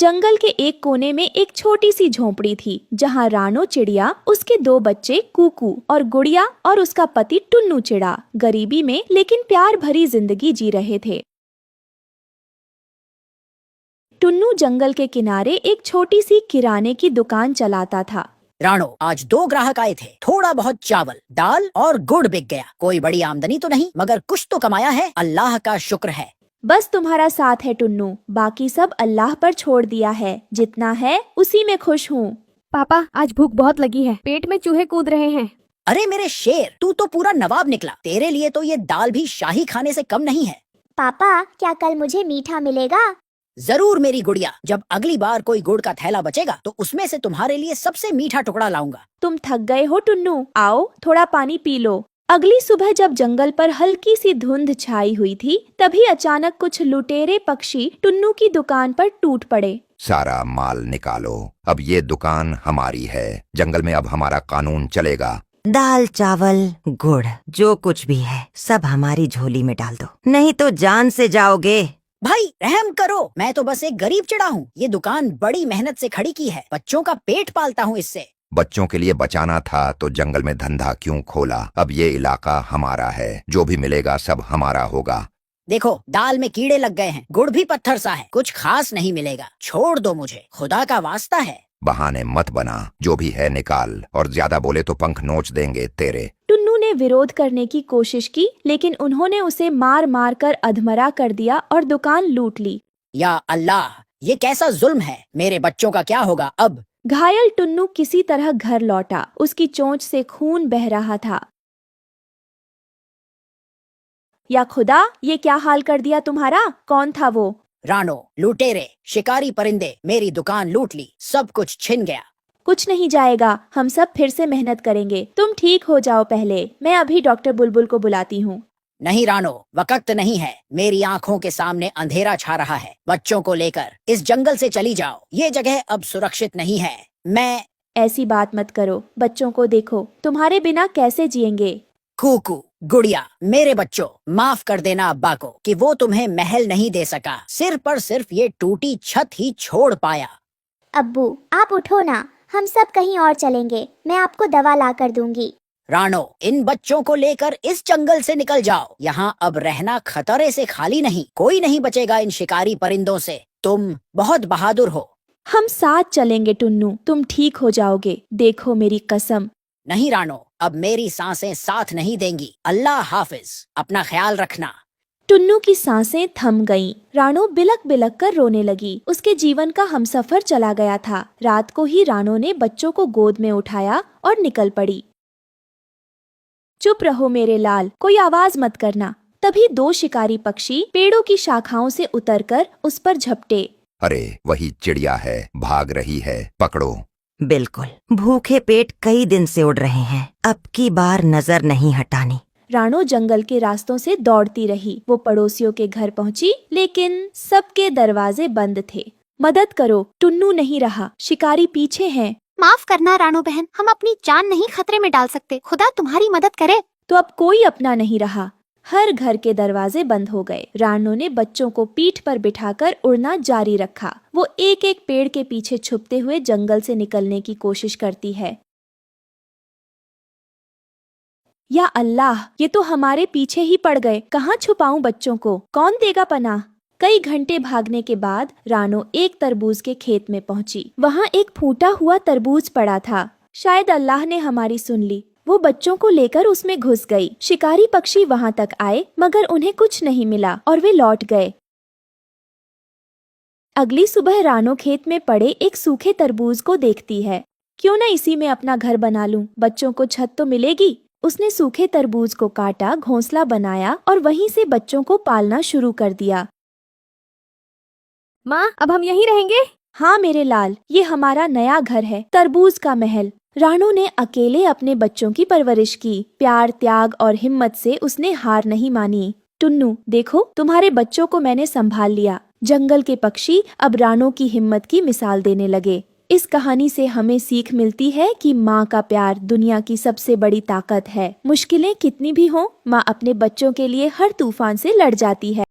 जंगल के एक कोने में एक छोटी सी झोंपड़ी थी जहाँ रानो चिड़िया, उसके दो बच्चे कूकू और गुड़िया और उसका पति टुन्नू चिड़ा गरीबी में लेकिन प्यार भरी जिंदगी जी रहे थे। टुन्नू जंगल के किनारे एक छोटी सी किराने की दुकान चलाता था। राणो, आज 2 ग्राहक आए थे। थोड़ा बहुत चावल, दाल और गुड़ बिक गया। कोई बड़ी आमदनी तो नहीं, मगर कुछ तो कमाया है। अल्लाह का शुक्र है। बस तुम्हारा साथ है टुन्नू, बाकी सब अल्लाह पर छोड़ दिया है। जितना है उसी में खुश हूँ। पापा, आज भूख बहुत लगी है, पेट में चूहे कूद रहे हैं। अरे मेरे शेर, तू तो पूरा नवाब निकला। तेरे लिए तो ये दाल भी शाही खाने से कम नहीं है। पापा, क्या कल मुझे मीठा मिलेगा? जरूर मेरी गुड़िया। जब अगली बार कोई गुड़ का थैला बचेगा तो उसमें से तुम्हारे लिए सबसे मीठा टुकड़ा लाऊंगा। तुम थक गए हो टुन्नू, आओ थोड़ा पानी पी लो। अगली सुबह जब जंगल पर हल्की सी धुंध छाई हुई थी, तभी अचानक कुछ लुटेरे पक्षी टुन्नू की दुकान पर टूट पड़े। सारा माल निकालो, अब ये दुकान हमारी है। जंगल में अब हमारा कानून चलेगा। दाल, चावल, गुड़, जो कुछ भी है सब हमारी झोली में डाल दो, नहीं तो जान से जाओगे। भाई रहम करो, मैं तो बस एक गरीब चिड़ा हूँ। ये दुकान बड़ी मेहनत से खड़ी की है। बच्चों का पेट पालता हूँ इससे। बच्चों के लिए बचाना था तो जंगल में धंधा क्यों खोला? अब ये इलाका हमारा है, जो भी मिलेगा सब हमारा होगा। देखो, दाल में कीड़े लग गए हैं, गुड़ भी पत्थर सा है, कुछ खास नहीं मिलेगा। छोड़ दो मुझे, खुदा का वास्ता है। बहाने मत बना, जो भी है निकाल, और ज्यादा बोले तो पंख नोच देंगे तेरे। टुन्नू ने विरोध करने की कोशिश की, लेकिन उन्होंने उसे मार मार कर अधमरा कर दिया और दुकान लूट ली। या अल्लाह, ये कैसा जुल्म है। मेरे बच्चों का क्या होगा अब? घायल टुन्नू किसी तरह घर लौटा। उसकी चोंच से खून बह रहा था। या खुदा, ये क्या हाल कर दिया तुम्हारा? कौन था वो? राणो, लुटेरे, शिकारी परिंदे मेरी दुकान लूट ली, सब कुछ छिन गया। कुछ नहीं जाएगा, हम सब फिर से मेहनत करेंगे। तुम ठीक हो जाओ पहले, मैं अभी डॉक्टर बुलबुल को बुलाती हूँ। नहीं राणो, वक्त नहीं है। मेरी आंखों के सामने अंधेरा छा रहा है। बच्चों को लेकर इस जंगल से चली जाओ। ये जगह अब सुरक्षित नहीं है। मैं ऐसी बात मत करो, बच्चों को देखो, तुम्हारे बिना कैसे जिएंगे। कूकू, गुड़िया, मेरे बच्चों, माफ कर देना अब्बा को कि वो तुम्हें महल नहीं दे सका। सिर्फ ये टूटी छत ही छोड़ पाया। अब्बू, आप उठो ना, हम सब कहीं और चलेंगे। मैं आपको दवा ला कर दूंगी। राणो, इन बच्चों को लेकर इस जंगल से निकल जाओ। यहाँ अब रहना खतरे से खाली नहीं। कोई नहीं बचेगा इन शिकारी परिंदों से। तुम बहुत बहादुर हो। हम साथ चलेंगे टुन्नू, तुम ठीक हो जाओगे, देखो मेरी कसम। नहीं राणो, अब मेरी सांसें साथ नहीं देंगी। अल्लाह हाफिज, अपना ख्याल रखना। टुन्नू की सांसें थम गईं। राणो बिलक बिलक कर रोने लगी। उसके जीवन का हमसफर चला गया था। रात को ही राणो ने बच्चों को गोद में उठाया और निकल पड़ी। चुप रहो मेरे लाल, कोई आवाज मत करना। तभी 2 शिकारी पक्षी पेड़ों की शाखाओं से उतरकर उस पर झपटे। अरे वही चिड़िया है, भाग रही है, पकड़ो। बिल्कुल, भूखे पेट कई दिन से उड़ रहे हैं, अब की बार नजर नहीं हटानी। राणो जंगल के रास्तों से दौड़ती रही। वो पड़ोसियों के घर पहुंची, लेकिन सबके दरवाजे बंद थे। मदद करो, टुन्नू नहीं रहा, शिकारी पीछे हैं। माफ करना राणो बहन, हम अपनी जान नहीं खतरे में डाल सकते। खुदा तुम्हारी मदद करे। तो अब कोई अपना नहीं रहा। हर घर के दरवाजे बंद हो गए। राणो ने बच्चों को पीठ पर बिठाकर उड़ना जारी रखा। वो एक एक पेड़ के पीछे छुपते हुए जंगल से निकलने की कोशिश करती है। या अल्लाह, ये तो हमारे पीछे ही पड़ गए। कहाँ छुपाऊं बच्चों को? कौन देगा पनाह? कई घंटे भागने के बाद राणो एक तरबूज के खेत में पहुंची। वहाँ एक फूटा हुआ तरबूज पड़ा था। शायद अल्लाह ने हमारी सुन ली। वो बच्चों को लेकर उसमें घुस गई। शिकारी पक्षी वहाँ तक आए, मगर उन्हें कुछ नहीं मिला और वे लौट गए। अगली सुबह राणो खेत में पड़े एक सूखे तरबूज को देखती है। क्यों न इसी में अपना घर बना लूं, बच्चों को छत तो मिलेगी। उसने सूखे तरबूज को काटा, घोंसला बनाया और वहीं से बच्चों को पालना शुरू कर दिया। माँ, अब हम यहीं रहेंगे? हाँ मेरे लाल, ये हमारा नया घर है, तरबूज का महल। राणो ने अकेले अपने बच्चों की परवरिश की। प्यार, त्याग और हिम्मत से उसने हार नहीं मानी। टुन्नू, देखो तुम्हारे बच्चों को मैंने संभाल लिया। जंगल के पक्षी अब राणो की हिम्मत की मिसाल देने लगे। इस कहानी से हमें सीख मिलती है कि माँ का प्यार दुनिया की सबसे बड़ी ताकत है। मुश्किलें कितनी भी हों, माँ अपने बच्चों के लिए हर तूफान से लड़ जाती है।